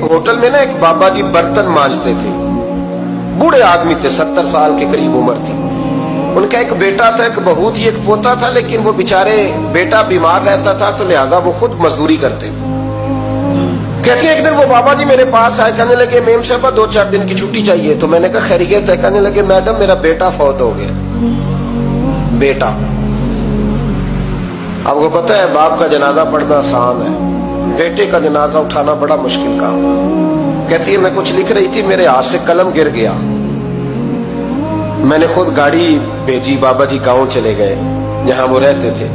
Hotel में ना एक बाबा जी बर्तन मांजते थे, बूढ़े आदमी थे, 70 साल के करीब उम्र थी। उनका एक बेटा था, एक बहू थी, एक पोता था, लेकिन वो बेचारे बेटा बीमार रहता था तो लिहाजा वो खुद मजदूरी करते थे। कहते हैं एक दिन वो बाबा जी मेरे पास आए, कहने लगे मेम साहब 2-4 दिन की छुट्टी चाहिए। तो मैंने कहा खैरियत है? कहने लगे मैडम मेरा बेटा फौत हो गया। बेटा, आपको पता है बाप का जनाजा पढ़ना आसान है, बेटे का जनाजा उठाना बड़ा मुश्किल काम। कहती है मैं कुछ लिख रही थी, मेरे हाथ से कलम गिर गया, मैंने खुद गाड़ी भेजी, बाबा जी गांव चले गए जहां वो रहते थे।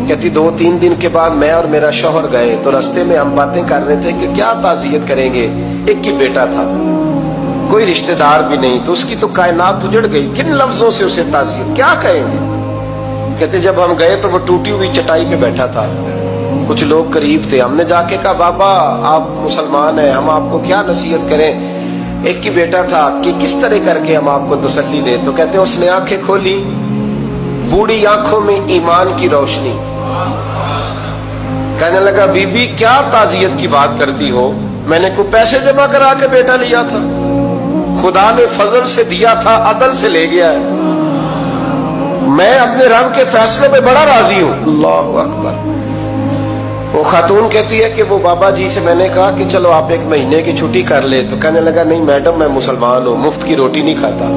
कहती 2-3 दिन के बाद मैं और मेरा शौहर गए तो रास्ते में हम बातें कर रहे थे कि क्या ताज़ियत करेंगे, एक ही बेटा था, कोई रिश्तेदार भी नहीं, तो उसकी तो कायनात उजड़ गई, किन लफ्जों से उसे ताज़ियत क्या कहेंगे। कहते जब हम गए तो वो टूटी हुई चटाई पे बैठा था, कुछ लोग करीब थे, हमने जाके कहा बाबा आप मुसलमान हैं, हम आपको क्या नसीहत करें, एक ही बेटा था, कि किस तरह करके हम आपको तसल्ली दें। तो कहते उसने आंखें खोली, बूढ़ी आंखों में ईमान की रोशनी, कहने लगा बीबी क्या ताज़ियत की बात करती हो, मैंने कोई पैसे जमा करा के बेटा लिया था, खुदा ने फजल से दिया था, अदल से ले गया है, मैं अपने रब के फैसले में बड़ा राजी हूं। अल्लाहु अकबर। वो खातून कहती है कि वो बाबा जी से मैंने कहा कि चलो आप 1 महीने की छुट्टी कर ले, तो कहने लगा नहीं मैडम मैं मुसलमान हूँ, मुफ्त की रोटी नहीं खाता,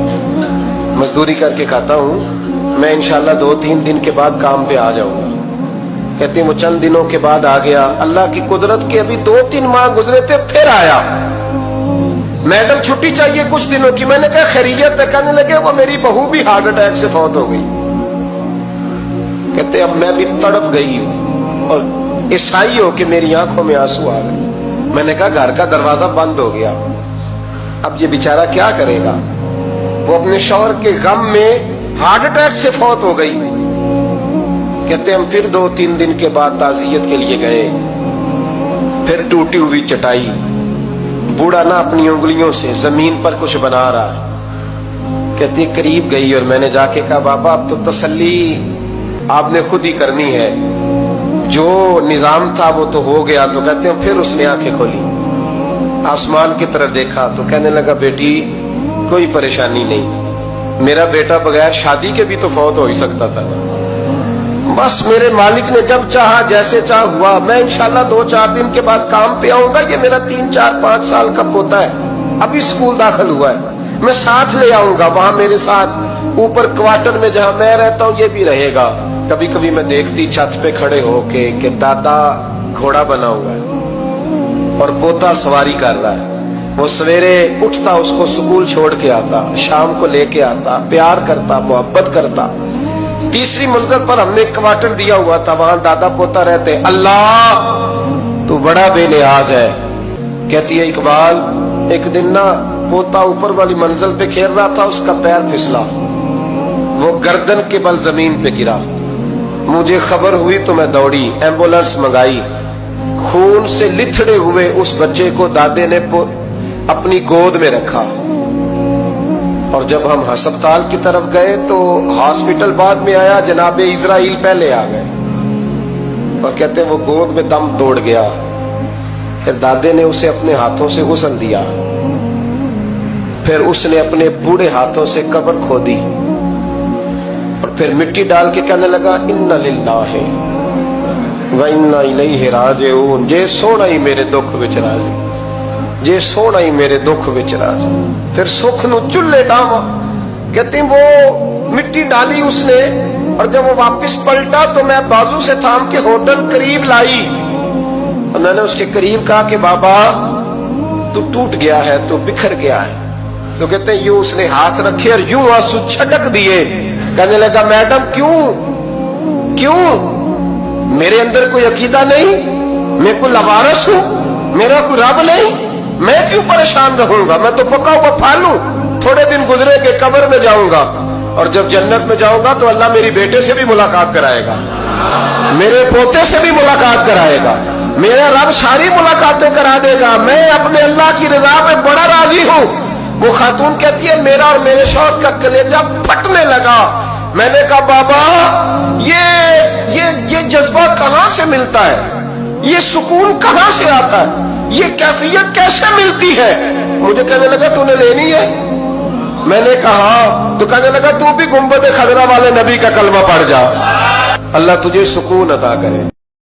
मजदूरी करके खाता हूँ, मैं इंशाल्लाह 2-3 दिन के बाद काम पे आ जाऊंगा। कहती वो चंद दिनों के बाद आ गया, अल्लाह की कुदरत के अभी 2-3 माह गुजरे थे, फिर आया, मैडम छुट्टी चाहिए कुछ दिनों की। मैंने कहा खैरियत है? कहने लगे वो मेरी बहू भी हार्ट अटैक से फौत हो गई। कहते अब मैं भी तड़प गई हूं और ईसाई हो कि मेरी आंखों में आंसू आ गए। मैंने कहा घर का दरवाजा बंद हो गया, अब ये बेचारा क्या करेगा। वो अपने शौहर के गम में हार्ट अटैक से फौत हो गई। कहते हम फिर 2-3 दिन के बाद ताज़ियत के लिए गए, फिर टूटी हुई चटाई, बूढ़ा ना अपनी उंगलियों से जमीन पर कुछ बना रहा है। कहती करीब गई और मैंने जाके कहा बाबा अब तो तसल्ली आपने खुद ही करनी है, जो निजाम था वो तो हो गया। तो कहते हैं फिर उसने आंखें खोली, आसमान की तरफ देखा तो कहने लगा बेटी कोई परेशानी नहीं, मेरा बेटा बगैर शादी के भी तो फौत हो ही सकता था, बस मेरे मालिक ने जब चाहा जैसे चाह हुआ, मैं इंशाल्लाह 2-4 दिन के बाद काम पे आऊंगा। ये मेरा 3-4-5 साल का पोता है, अभी स्कूल दाखिल हुआ है, मैं साथ ले आऊंगा, वहां मेरे साथ ऊपर क्वार्टर में जहां मैं रहता हूं ये भी रहेगा। कभी कभी मैं देखती छत पे खड़े होके कि दादा घोड़ा बना हुआ है और पोता सवारी कर रहा है, वो सवेरे उठता उसको स्कूल छोड़ के आता, शाम को लेके आता, प्यार करता, मोहब्बत करता। 3री मंजिल पर हमने क्वार्टर दिया हुआ था, वहां दादा पोता रहते। अल्लाह तू बड़ा बेनियाज है। कहती है इकबाल एक दिन ना पोता ऊपर वाली मंजिल पे खेल रहा था, उसका पैर फिसला, वो गर्दन के बल जमीन पे गिरा, मुझे खबर हुई तो मैं दौड़ी, एम्बुलेंस मंगाई, खून से लिथड़े हुए उस बच्चे को दादे ने अपनी गोद में रखा। और जब हम अस्पताल की तरफ गए तो हॉस्पिटल बाद में आया, जनाबे इजराइल पहले आ गए और कहते वो गोद में दम तोड़ गया। फिर दादे ने उसे अपने हाथों से गुस्ल दिया, फिर उसने अपने बूढ़े हाथों से कब्र खोदी और फिर मिट्टी डाल के कहने लगा इन्ना लिल्लाहि व इन्ना इलैहि राजिऊन, जे सोना ही मेरे दुख विच राजी, जे सोना ही मेरे दुख विच राजी। फिर सुख नु चुल्ले डावा। कहते वो मिट्टी डाली उसने और जब वो वापस पलटा तो मैं बाजू से थाम के होटल करीब लाई और मैंने उसके करीब कहा कि बाबा तू टूट गया है, तू बिखर गया है। तो कहते हैं यूं उसने हाथ रखे और यूं आंसू छटक दिए। कहने लगा मैडम क्यों क्यों, मेरे अंदर कोई अकीदा नहीं, मैं कोई लवारस हूं, मेरा कोई रब नहीं, मैं क्यों परेशान रहूंगा, मैं तो पका हुआ फल हूं, थोड़े दिन गुजरे के कब्र में जाऊंगा और जब जन्नत में जाऊंगा तो अल्लाह मेरी बेटे से भी मुलाकात कराएगा, मेरे पोते से भी मुलाकात कराएगा, मेरा रब सारी मुलाकातें करा देगा, मैं अपने अल्लाह की रजा पे बड़ा राजी हूं। वो खातून कहती है मेरा और मेरे शौहर का कलेजा फटने लगा। मैंने कहा बाबा ये जज्बा कहां से मिलता है, ये सुकून कहां से आता है, یہ کیفیت کیسے ملتی ہے؟ مجھے کہنے لگا تو نے لینی ہے؟ میں نے کہا تو کہنے لگا تو بھی گنبد خضرا والے نبی کا کلمہ پڑھ جا، اللہ تجھے سکون عطا کرے۔